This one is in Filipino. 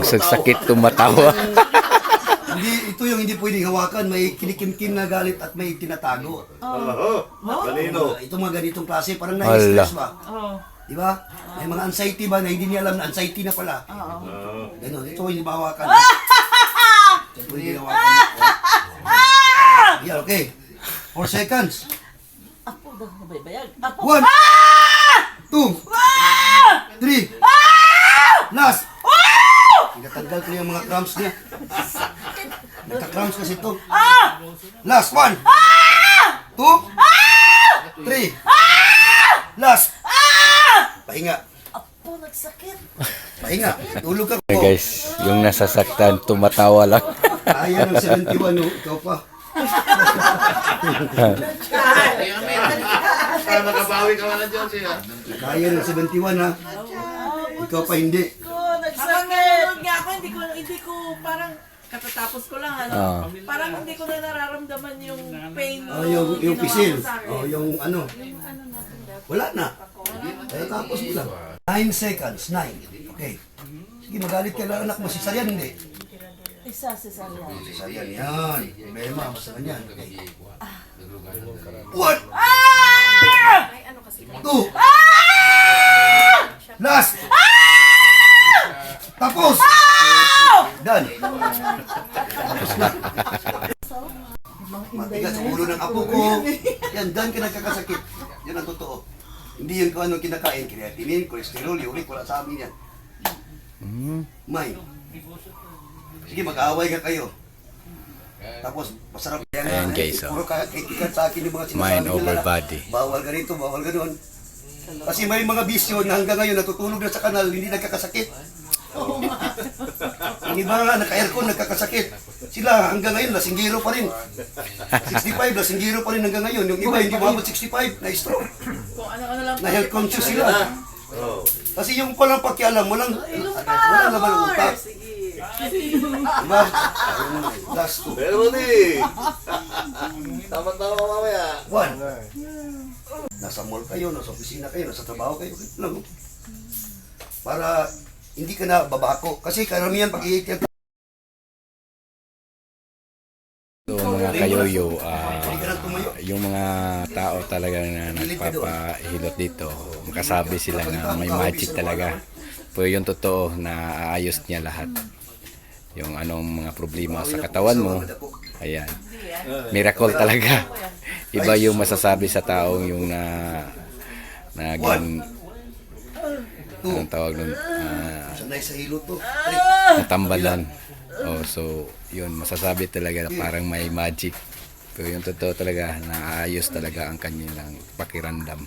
Sakit tumatawa. Hindi, ito yung hindi pwedeng hawakan. May kinikimkim na galit at may tinatago. Kanino? Itong mga ganitong klase, parang Hala. na-stress ba? Oo. Di ba? May mga anxiety ba na hindi niya alam na anxiety na pala. Ganon, ito hindi ba hawakan? Ito pwede hawakan. Yeah, okay. 4 seconds. Apo daw, nabaybayag. Apo. 1, 2, 3. Last. Tinatanggal ko yung mga cramps niya. Nagka-cramps kasi ito. Last. 1, 2, 3. Last. Pahinga. Apo, nagsakit. Pahinga. Tulog ka. Guys, yung nasasaktan tumatawa lang. Kaya ng 71, no? Ikaw pa. Para makabawi ka man dyan siya. Kaya ng 71, ha? Ikaw pa hindi. Ko, nagsakit. Nga ako, hindi ko parang katatapos ko lang, ano. Parang hindi ko na nararamdaman yung pain. Oh, yung pisil. Oh, yung ano. Wala na. Kaya tapos mo lang. 9 seconds. 9. Okay. Sige, magalit ka lang anak mo. Si Sarian, hindi. Isa, cesarean. Si Sarian, yan. Problema. Basta ganyan. Okay. 1, 2. Last. Tapos. Done. Tapos na. Matigas sa ulo ng apo ko. Yan, done ka nagkakasakit. Yan ang totoo. Hindi yun kung ano kinakain. Creatinine, cholesterol, uric, wala sa amin yan. May. Sige, mag-aaway ka kayo. Tapos, masarap yan. Ayan, guys, oh. Puro kakikikat sa akin yung mga sinasabi Mind nila over na body. bawal ganito, bawal ganon. Kasi may mga bisyo na hanggang ngayon natutulog na sa kanal, hindi nagkakasakit. Yung iba nga, naka-aircon, nagkakasakit. Sila hanggang ngayon, lasinggiro pa rin. 65, lasinggiro pa rin hanggang ngayon. Yung iba, hindi umabot 65, na-stroke. Kung ano-ano lang. Na health conscious sila. Kasi yung palang pakialam, walang laman ng utak. Diba? Ayun, last 2. Pero di. Tama-tama mamaya. 1. Nasa mall kayo, nasa opisina kayo, nasa trabaho kayo. Ganito lang. Para hindi ka na babako. Kasi karamihan pag i-8 So mga kayoyo, hindi ka na tumayo. yung mga tao talaga na nagpapahilot dito, makasabi sila na may magic talaga. Pero yung totoo na aayos niya lahat. Yung anong mga problema sa katawan mo, ayan. Miracle talaga. Iba yung masasabi sa taong yung naging anong tawag nun, Sanay sa hilo to. natambalan. Oh, so yun, masasabi talaga na parang may magic. Pero yung totoo talaga, naayos talaga ang kanilang pakiramdam.